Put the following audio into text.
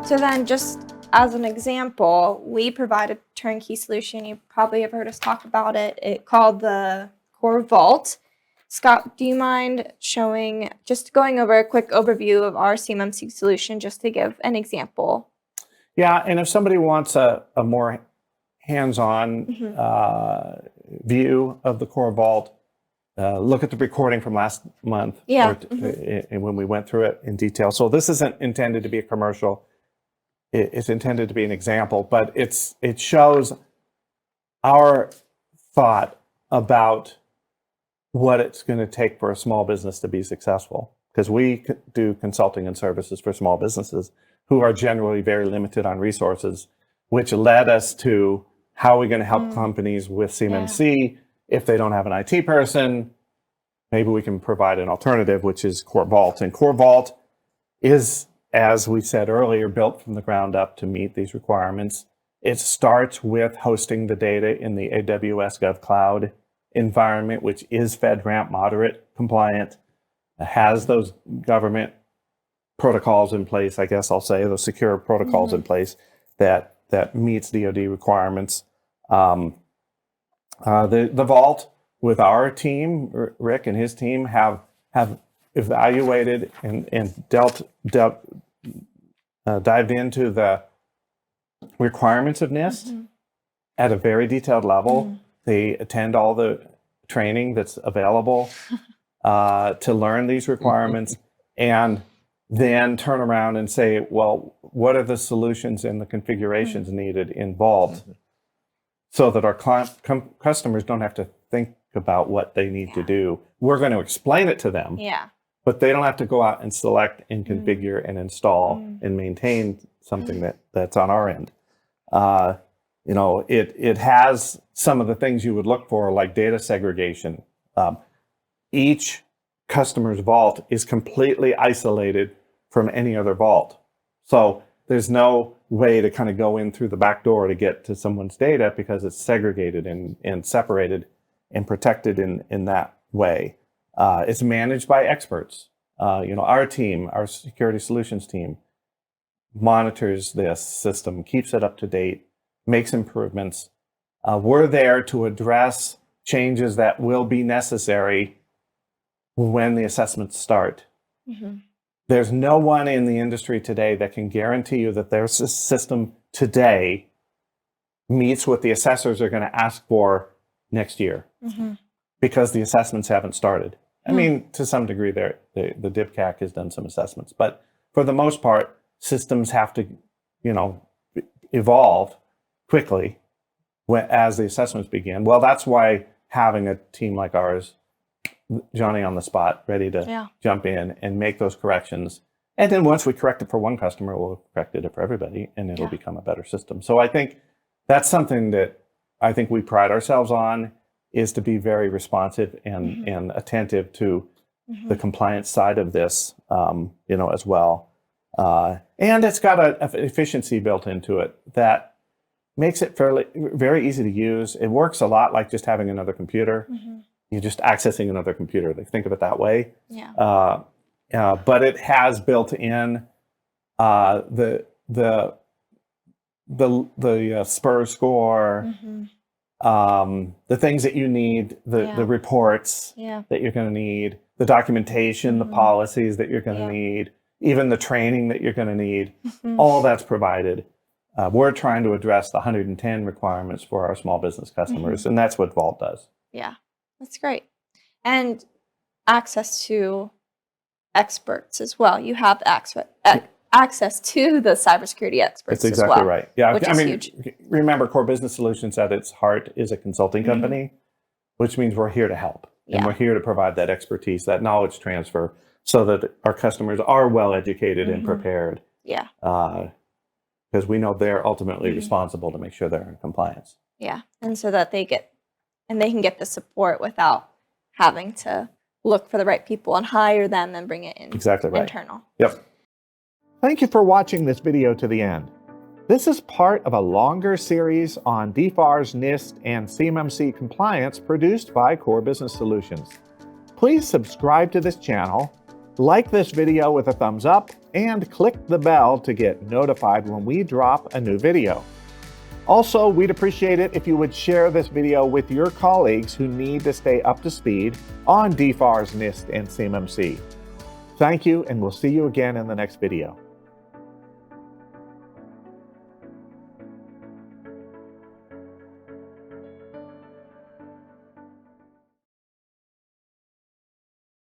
So then just as an example, we provide a turnkey solution. You probably have heard us talk about it. It's called the Core Vault. Scott, do you mind just going over a quick overview of our CMMC solution just to give an example? Yeah, and if somebody wants a more hands-on view of the Core Vault, look at the recording from last month when we went through it in detail. So this isn't intended to be a commercial. It's intended to be an example, but it shows our thought about what it's going to take for a small business to be successful. Because we do consulting and services for small businesses who are generally very limited on resources, which led us to how are we going to help companies with CMMC if they don't have an IT person. Maybe we can provide an alternative, which is Core Vault. And Core Vault is, as we said earlier, built from the ground up to meet these requirements. It starts with hosting the data in the AWS GovCloud environment, which is FedRAMP moderate compliant, has those government protocols in place, I guess I'll say, those secure protocols in place that meets DoD requirements. The Vault with our team, Rick and his team, have evaluated and dived into the requirements of NIST at a very detailed level. They attend all the training that's available to learn these requirements, and then turn around and say, well, what are the solutions and the configurations needed involved so that our customers don't have to think about what they need to do. We're going to explain it to them, but they don't have to go out and select and configure and install and maintain something that's on our end. You know, it has some of the things you would look for, like data segregation. Each customer's vault is completely isolated from any other vault. So there's no way to kind of go in through the back door to get to someone's data because it's segregated and separated and protected in that way. It's managed by experts. You know, our team, our security solutions team, monitors this system, keeps it up to date, makes improvements. We're there to address changes that will be necessary when the assessments start. There's no one in the industry today that can guarantee you that their system today meets what the assessors are going to ask for next year because the assessments haven't started. I mean, to some degree, the DIPCAC has done some assessments, but for the most part, systems have to, you know, evolve quickly as the assessments begin. Well, that's why having a team like ours, Johnny on the spot, ready to jump in and make those corrections. And then once we correct it for one customer, we'll correct it for everybody, and it'll become a better system. So I think that's something that I think we pride ourselves on, is to be very responsive and attentive to the compliance side of this, you know, as well. And it's got an efficiency built into it that makes it very easy to use. It works a lot like just having another computer. You're just accessing another computer. They think of it that way. But it has built in the SPUR score, the things that you need, the reports that you're going to need, the documentation, the policies that you're going to need, even the training that you're going to need. All that's provided. We're trying to address the 110 requirements for our small business customers, and that's what Vault does. Yeah, that's great. And access to experts as well. You have access to the cybersecurity experts. That's exactly as well, right. Yeah, which I is mean, huge. Remember, Core Business Solutions at its heart is a consulting company, which means we're here to help. And we're here to provide that expertise, that knowledge transfer, so that our customers are well educated and prepared. Because we know they're ultimately responsible to make sure they're in compliance. Yeah, and so that they can get the support without having to look for the right people and hire them and bring it in. Exactly right. Internal. Yep. Thank you for watching this video to the end. This is part of a longer series on DFARS, NIST, and CMMC Compliance produced by Core Business Solutions. Please subscribe to this channel, like this video with a thumbs up, and click the bell to get notified when we drop a new video. Also, we'd appreciate it if you would share this video with your colleagues who need to stay up to speed on DFARS, NIST, and CMMC. Thank you, and we'll see you again in the next video.